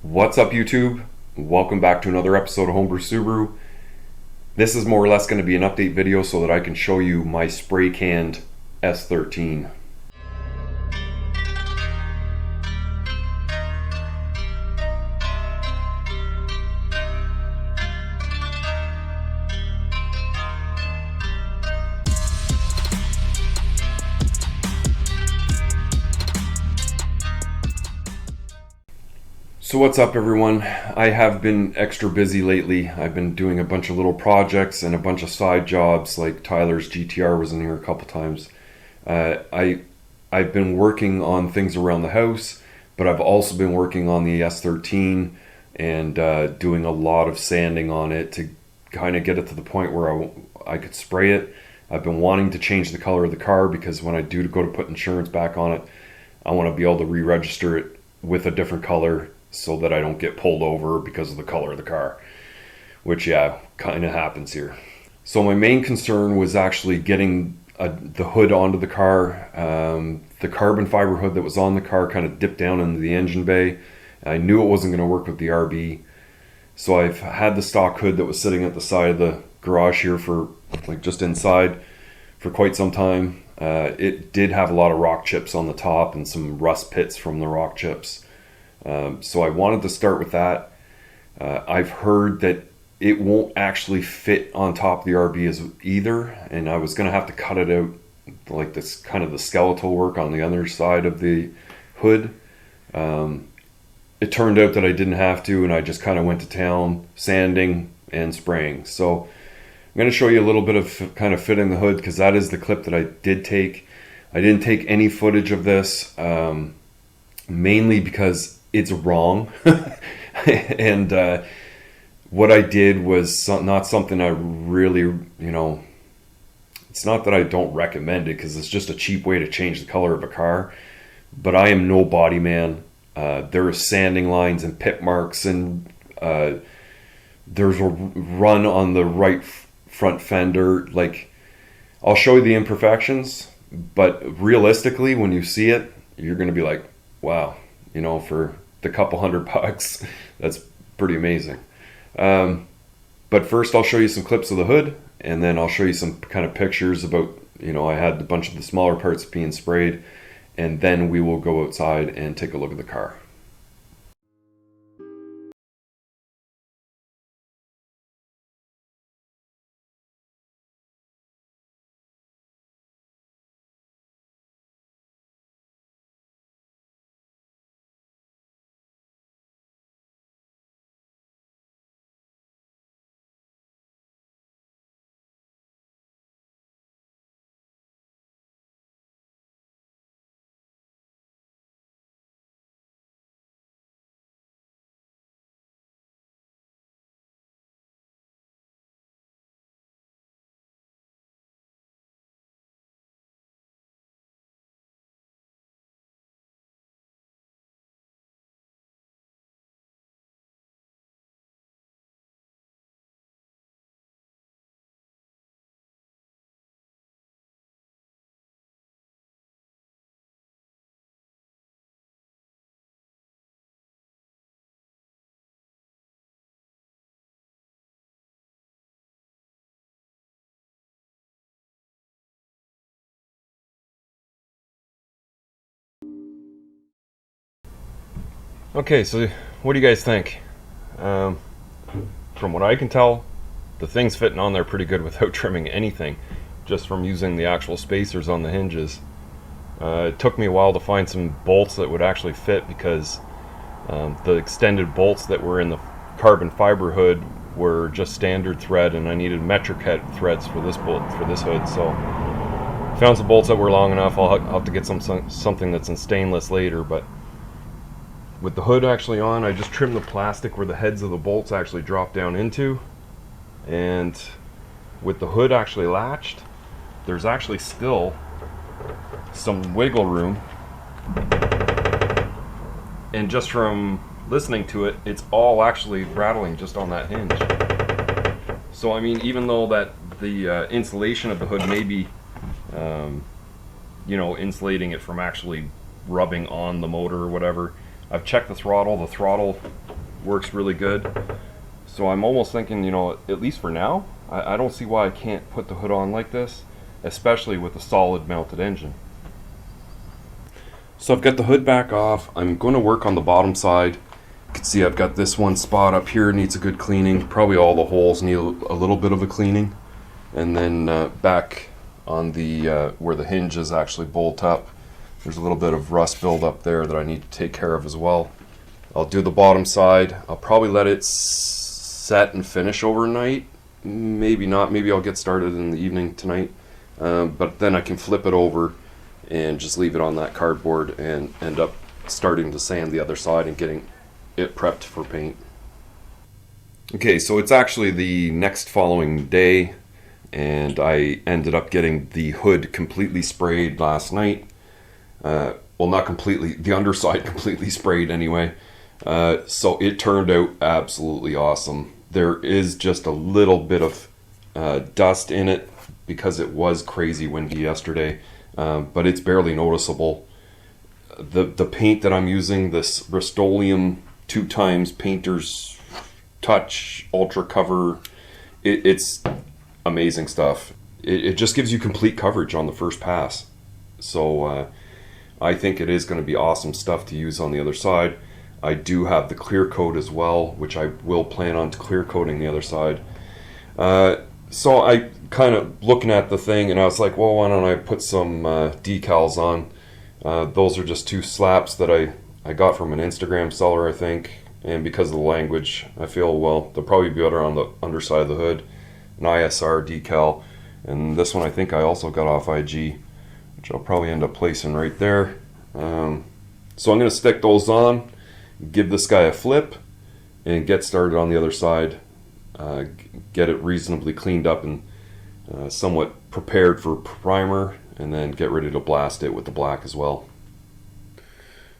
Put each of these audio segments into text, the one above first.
What's up, YouTube? Welcome back to another episode of Homebrew Subaru. This is more or less going to be an update video so that I can show you my spray canned S13. So what's up, everyone? I have been extra busy lately. I've been doing a bunch of little projects and a bunch of side jobs, like Tyler's GTR was in here a couple times. I've been working on things around the house, but I've also been working on the S13 and doing a lot of sanding on it to kind of get it to the point where I could spray it. I've been wanting to change the color of the car because when I do go to put insurance back on it, I want to be able to re-register it with a different color, so that I don't get pulled over because of the color of the car, which kind of happens here. So my main concern was actually getting the hood onto the car. The carbon fiber hood that was on the car kind of dipped down into the engine bay. I knew it wasn't going to work with the RB, so I've had the stock hood that was sitting at the side of the garage here for just inside for quite some time. It did have a lot of rock chips on the top and some rust pits from the rock chips. So I wanted to start with that. I've heard that it won't actually fit on top of the RB either, and I was going to have to cut it out, like this kind of the skeletal work on the other side of the hood. It turned out that I didn't have to, and I just kind of went to town sanding and spraying. So I'm going to show you a little bit of kind of fitting the hood, because that is the clip that I did take. I didn't take any footage of this, mainly because it's wrong. And what I did was not something I really, it's not that I don't recommend it, because it's just a cheap way to change the color of a car, but I am no body man. There are sanding lines and pit marks, and there's a run on the right front fender. Like, I'll show you the imperfections, but realistically, when you see it, you're going to be like, wow, for the couple $100, that's pretty amazing. But first I'll show you some clips of the hood, and then I'll show you some kind of pictures about, I had a bunch of the smaller parts being sprayed, and then we will go outside and take a look at the car. Okay, so what do you guys think? From what I can tell, the thing's fitting on there pretty good without trimming anything, just from using the actual spacers on the hinges. It took me a while to find some bolts that would actually fit, because the extended bolts that were in the carbon fiber hood were just standard thread, and I needed metric head threads for this hood. So found some bolts that were long enough. I'll have to get something that's in stainless later, but with the hood actually on, I just trimmed the plastic where the heads of the bolts actually drop down into, and with the hood actually latched, there's actually still some wiggle room, and just from listening to it, it's all actually rattling just on that hinge. So I mean, even though that the insulation of the hood may be insulating it from actually rubbing on the motor or whatever, I've checked the throttle. The throttle works really good. So I'm almost thinking, you know, at least for now, I don't see why I can't put the hood on like this, especially with a solid mounted engine. So I've got the hood back off. I'm going to work on the bottom side. You can see I've got this one spot up here needs a good cleaning. Probably all the holes need a little bit of a cleaning. And then back on the where the hinges actually bolt up, there's a little bit of rust buildup there that I need to take care of as well. I'll do the bottom side. I'll probably let it set and finish overnight. Maybe not. Maybe I'll get started in the evening tonight. But then I can flip it over and just leave it on that cardboard and end up starting to sand the other side and getting it prepped for paint. Okay, so it's actually the next following day, and I ended up getting the hood completely sprayed last night. Well, not completely, the underside completely sprayed anyway. So it turned out absolutely awesome. There is just a little bit of dust in it because it was crazy windy yesterday, but it's barely noticeable. The paint that I'm using, this Rust-Oleum 2x Painter's Touch Ultra Cover, it's amazing stuff. It just gives you complete coverage on the first pass. So I think it is going to be awesome stuff to use on the other side. I do have the clear coat as well, which I will plan on clear coating the other side. So I kind of looking at the thing and I was like, well, why don't I put some decals on? Those are just 2 slaps that I got from an Instagram seller, I think. And because of the language, I feel, well, they'll probably be better on the underside of the hood. An ISR decal. And this one I think I also got off IG, which I'll probably end up placing right there. So I'm going to stick those on, give this guy a flip, and get started on the other side. Get it reasonably cleaned up and somewhat prepared for primer, and then get ready to blast it with the black as well.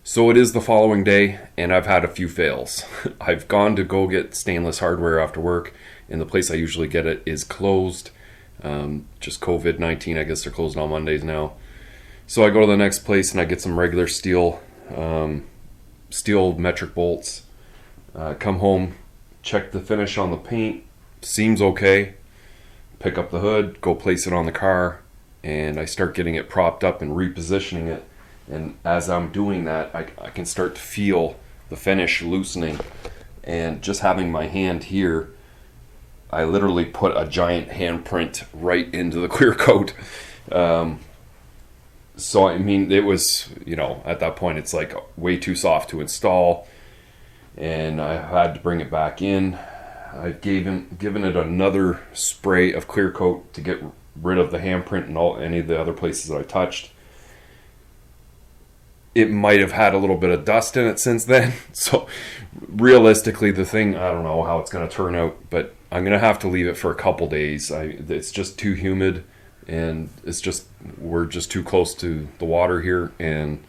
So it is the following day, and I've had a few fails. I've gone to go get stainless hardware after work, and the place I usually get it is closed. Just COVID-19, I guess they're closed on Mondays now. So I go to the next place and I get some regular steel metric bolts. Come home, check the finish on the paint, seems okay. Pick up the hood, go place it on the car, and I start getting it propped up and repositioning it. And as I'm doing that, I can start to feel the finish loosening. And just having my hand here, I literally put a giant handprint right into the clear coat. So I mean, it was, you know, at that point it's like way too soft to install, and I had to bring it back in. I've given it another spray of clear coat to get rid of the handprint and any of the other places that I touched. It might have had a little bit of dust in it since then. So realistically, the thing, I don't know how it's going to turn out, but I'm going to have to leave it for a couple days. It's just too humid, and we're just too close to the water here. And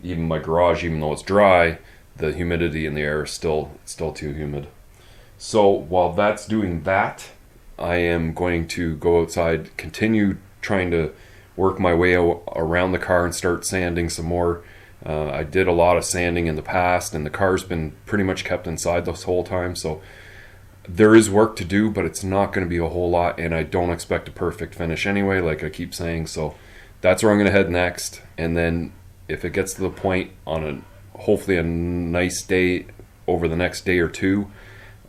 even my garage, even though it's dry, the humidity in the air is still too humid. So while that's doing that, I am going to go outside, continue trying to work my way around the car and start sanding some more. I did a lot of sanding in the past, and the car's been pretty much kept inside this whole time, so there is work to do, but it's not going to be a whole lot, and I don't expect a perfect finish anyway, like I keep saying. So that's where I'm going to head next, and then if it gets to the point on hopefully a nice day over the next day or two,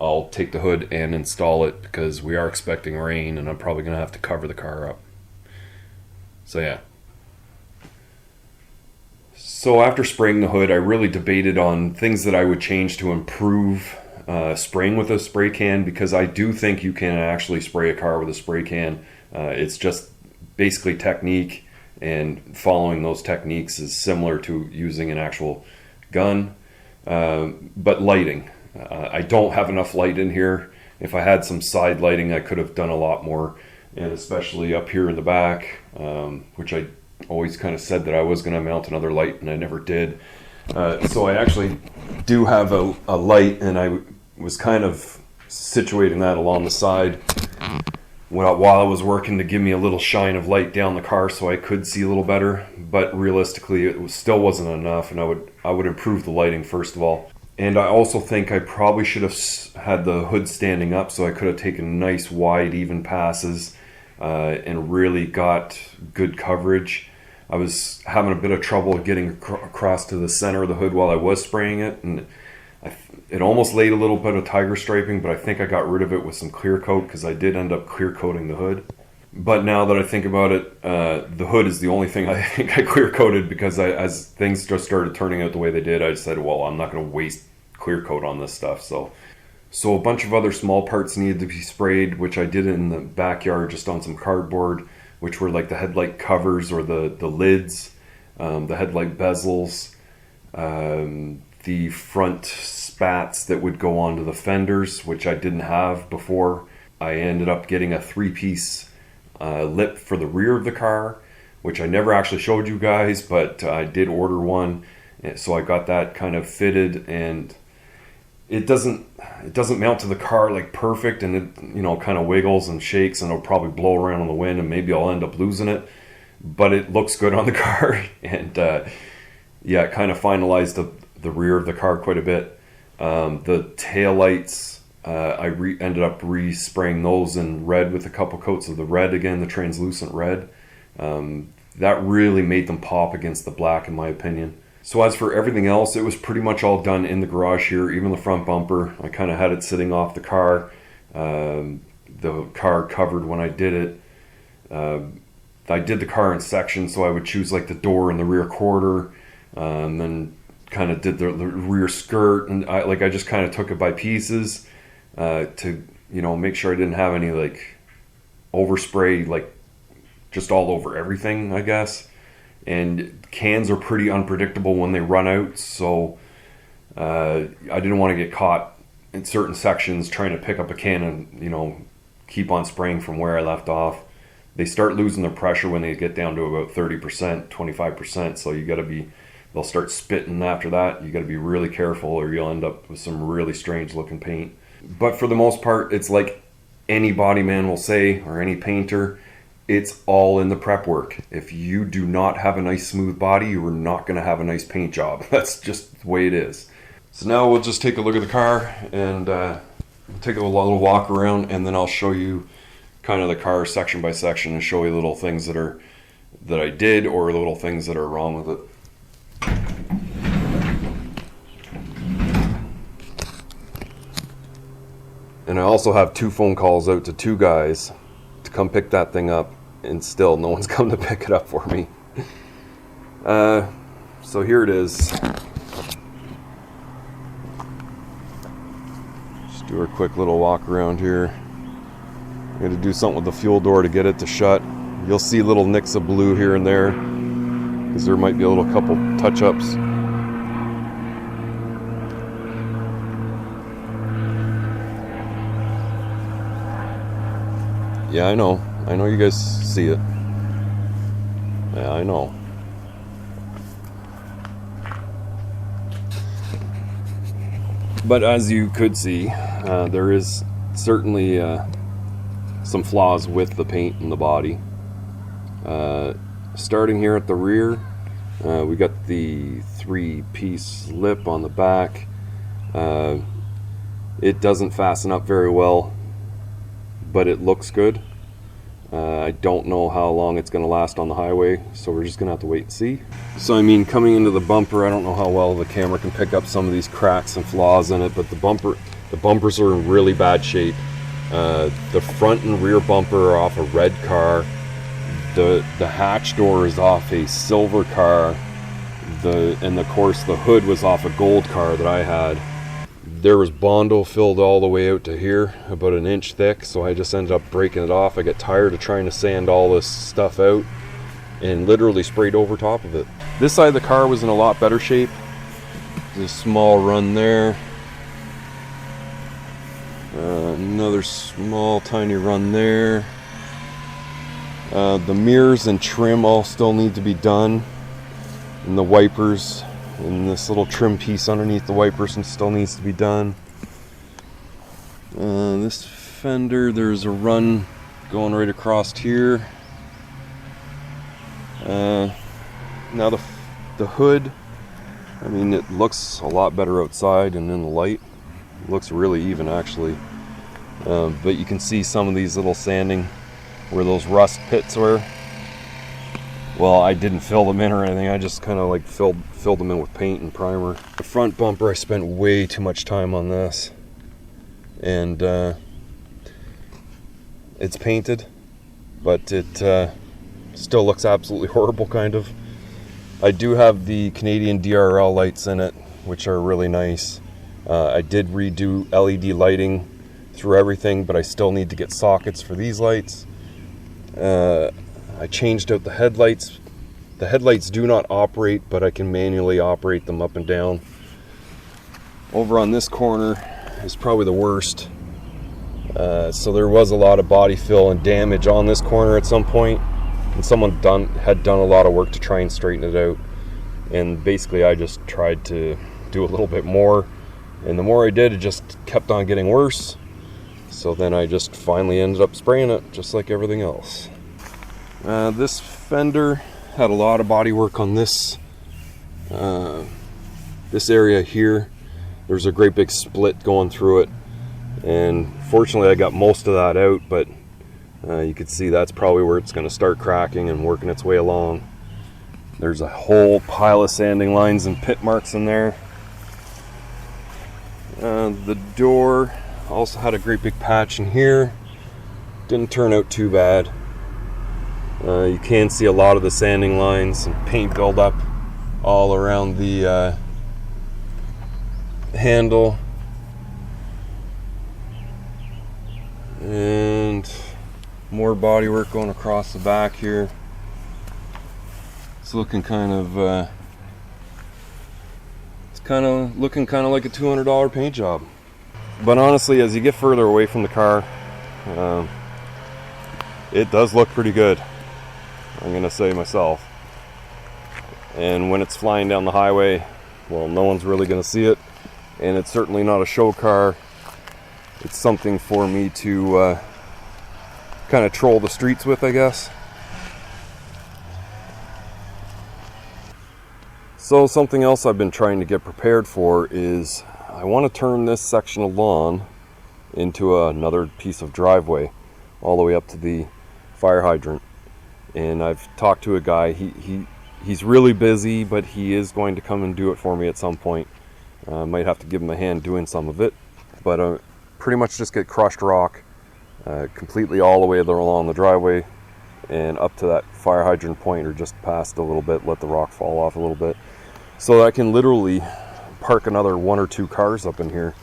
I'll take the hood and install it, because we are expecting rain and I'm probably going to have to cover the car up. So yeah. So after spraying the hood, I really debated on things that I would change to improve spraying with a spray can, because I do think you can actually spray a car with a spray can. It's just basically technique, and following those techniques is similar to using an actual gun. But lighting. I don't have enough light in here. If I had some side lighting, I could have done a lot more. And especially up here in the back, which I always kind of said that I was going to mount another light, and I never did. So I actually do have a light, and I was kind of situating that along the side while I was working to give me a little shine of light down the car so I could see a little better. But realistically, it still wasn't enough, and I would improve the lighting first of all. And I also think I probably should have had the hood standing up, so I could have taken nice wide even passes and really got good coverage. I was having a bit of trouble getting across to the center of the hood while I was spraying it, and it almost laid a little bit of tiger striping, but I think I got rid of it with some clear coat, because I did end up clear coating the hood. But now that I think about it, the hood is the only thing I think I clear coated, because as things just started turning out the way they did, I said, well, I'm not going to waste clear coat on this stuff. So a bunch of other small parts needed to be sprayed, which I did in the backyard just on some cardboard, which were like the headlight covers or the lids, the headlight bezels, the front spats that would go onto the fenders, which I didn't have before. I ended up getting a 3-piece lip for the rear of the car, which I never actually showed you guys, but I did order one. So I got that kind of fitted, and it doesn't mount to the car like perfect, and it, you know, kind of wiggles and shakes, and it'll probably blow around in the wind, and maybe I'll end up losing it, but it looks good on the car. And yeah, it kind of finalized the rear of the car quite a bit. The tail lights, I ended up respraying those in red with a couple coats of the red again, the translucent red. That really made them pop against the black, in my opinion. So as for everything else, it was pretty much all done in the garage here, even the front bumper. I kind of had it sitting off the car, the car covered when I did it. I did the car in sections, so I would choose like the door and the rear quarter, and then kind of did the rear skirt, and I just kind of took it by pieces to, you know, make sure I didn't have any like overspray, like just all over everything, I guess. And cans are pretty unpredictable when they run out, so I didn't want to get caught in certain sections trying to pick up a can and, you know, keep on spraying from where I left off. They start losing their pressure when they get down to about 30%, 25%, so you got to be, they'll start spitting after that. You got to be really careful, or you'll end up with some really strange looking paint. But for the most part, it's like any body man will say, or any painter, it's all in the prep work. If you do not have a nice smooth body, you are not going to have a nice paint job. That's just the way it is. So now we'll just take a look at the car and take a little walk around, and then I'll show you kind of the car section by section and show you little things that I did, or little things that are wrong with it. And I also have 2 phone calls out to 2 guys to come pick that thing up, and still no one's come to pick it up for me. So here it is. Just do a quick little walk around here. I'm going to do something with the fuel door to get it to shut. You'll see little nicks of blue here and there, because there might be a little couple touch-ups. Yeah, I know you guys see it. Yeah, I know. But as you could see, there is certainly some flaws with the paint and the body. Starting here at the rear, we got the 3-piece lip on the back. It doesn't fasten up very well, but it looks good. I don't know how long it's going to last on the highway, so we're just going to have to wait and see. So I mean, coming into the bumper, I don't know how well the camera can pick up some of these cracks and flaws in it, but the bumpers are in really bad shape. The front and rear bumper are off a red car. The hatch door is off a silver car. And of course the hood was off a gold car that I had. There was Bondo filled all the way out to here, about 1 inch thick, so I just ended up breaking it off. I got tired of trying to sand all this stuff out and literally sprayed over top of it. This side of the car was in a lot better shape. There's a small run there. Another small tiny run there. The mirrors and trim all still need to be done, and the wipers and this little trim piece underneath the wipers still needs to be done. This fender, there's a run going right across here. Now the hood, I mean, it looks a lot better outside and in the light. It looks really even actually. But you can see some of these little sanding where those rust pits were. Well, I didn't fill them in or anything. I just kind of like filled them in with paint and primer. The front bumper, I spent way too much time on this. And it's painted, but it still looks absolutely horrible, kind of. I do have the Canadian DRL lights in it, which are really nice. I did redo LED lighting through everything, but I still need to get sockets for these lights. I changed out the headlights. The headlights do not operate, but I can manually operate them up and down. Over on this corner is probably the worst. So there was a lot of body fill and damage on this corner at some point, and someone had done a lot of work to try and straighten it out. And basically I just tried to do a little bit more, and the more I did, it just kept on getting worse. So then I just finally ended up spraying it, just like everything else. This fender had a lot of body work on this this area here. There's a great big split going through it, and fortunately I got most of that out, but you can see that's probably where it's going to start cracking and working its way along. There's a whole pile of sanding lines and pit marks in there. The door also had a great big patch in here. Didn't turn out too bad. You can see a lot of the sanding lines and paint buildup all around the handle. And more bodywork going across the back here. It's looking kind of looking kind of like a $200 paint job. But honestly, as you get further away from the car, it does look pretty good, I'm gonna say myself. And when it's flying down the highway, well, no one's really gonna see it, and it's certainly not a show car. It's something for me to kind of troll the streets with, I guess. So something else I've been trying to get prepared for is I want to turn this section of lawn into another piece of driveway all the way up to the fire hydrant. And I've talked to a guy. He's really busy, but he is going to come and do it for me at some point. Might have to give him a hand doing some of it, but pretty much just get crushed rock completely all the way along the driveway and up to that fire hydrant point, or just past a little bit, let the rock fall off a little bit, so that I can literally park another 1 or 2 cars up in here.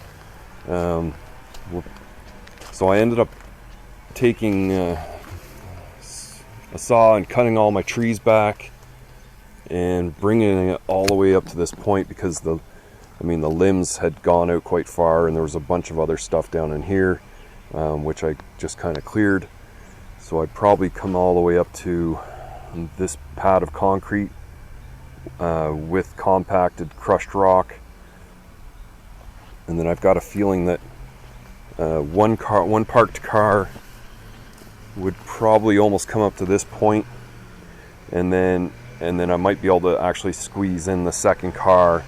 So I ended up taking a saw and cutting all my trees back and bringing it all the way up to this point, because the limbs had gone out quite far, and there was a bunch of other stuff down in here, which I just kind of cleared. So I'd probably come all the way up to this pad of concrete with compacted crushed rock. And then I've got a feeling that one parked car would probably almost come up to this point, and then I might be able to actually squeeze in the second car,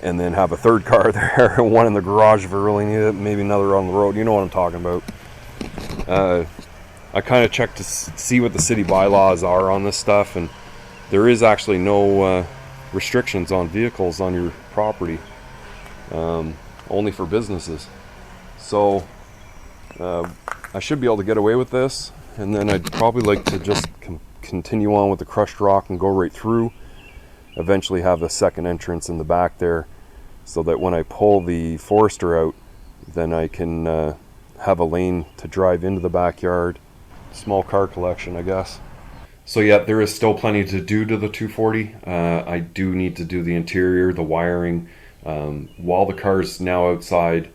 and then have a third car there, and one in the garage if I really need it, maybe another on the road. You know what I'm talking about. I kind of checked to see what the city bylaws are on this stuff, and there is actually no restrictions on vehicles on your property, only for businesses. So I should be able to get away with this, and then I'd probably like to just continue on with the crushed rock and go right through. Eventually have a second entrance in the back there, so that when I pull the Forester out, then I can have a lane to drive into the backyard. Small car collection, I guess. So yeah, there is still plenty to do to the 240. I do need to do the interior, the wiring. While the car's now outside,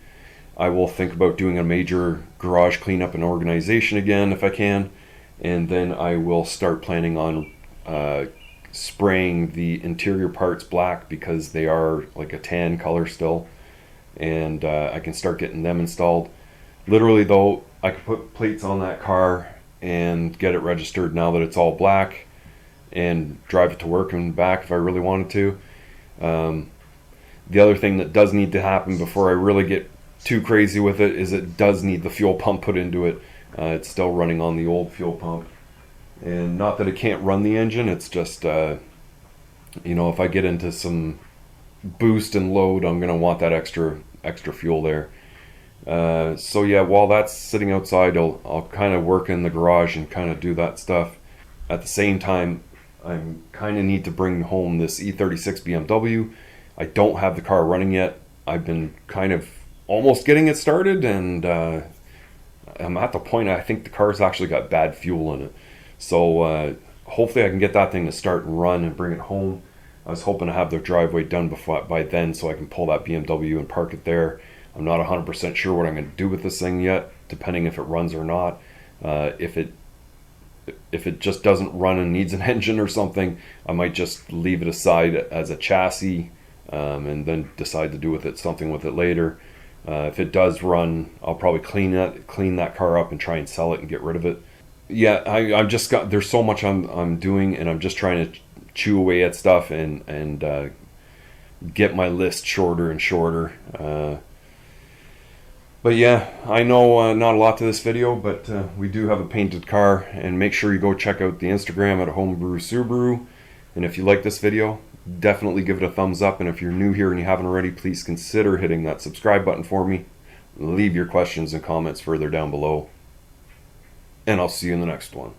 I will think about doing a major garage cleanup and organization again if I can, and then I will start planning on spraying the interior parts black, because they are like a tan color still, and I can start getting them installed. Literally though, I could put plates on that car and get it registered now that it's all black, and drive it to work and back if I really wanted to. The other thing that does need to happen before I really get too crazy with it is it does need the fuel pump put into it. It's still running on the old fuel pump. And not that it can't run the engine, it's just, you know, if I get into some boost and load, I'm going to want that extra fuel there. So yeah, while that's sitting outside, I'll kind of work in the garage and kind of do that stuff. At the same time, I kind of need to bring home this E36 BMW. I don't have the car running yet. I've been kind of almost getting it started, and I'm at the point I think the car's actually got bad fuel in it. So hopefully I can get that thing to start and run and bring it home. I was hoping to have the driveway done by then so I can pull that BMW and park it there. I'm not 100% sure what I'm going to do with this thing yet, depending if it runs or not. If it just doesn't run and needs an engine or something, I might just leave it aside as a chassis, and then decide to do with it something with it later. If it does run, I'll probably clean that car up and try and sell it and get rid of it. Yeah, I've just got, there's so much I'm doing, and I'm just trying to chew away at stuff and get my list shorter and shorter. But yeah, I know not a lot to this video, but we do have a painted car, and make sure you go check out the Instagram at Homebrew Subaru. And if you like this video, definitely give it a thumbs up, and if you're new here and you haven't already, please consider hitting that subscribe button for me. Leave your questions and comments further down below, and I'll see you in the next one.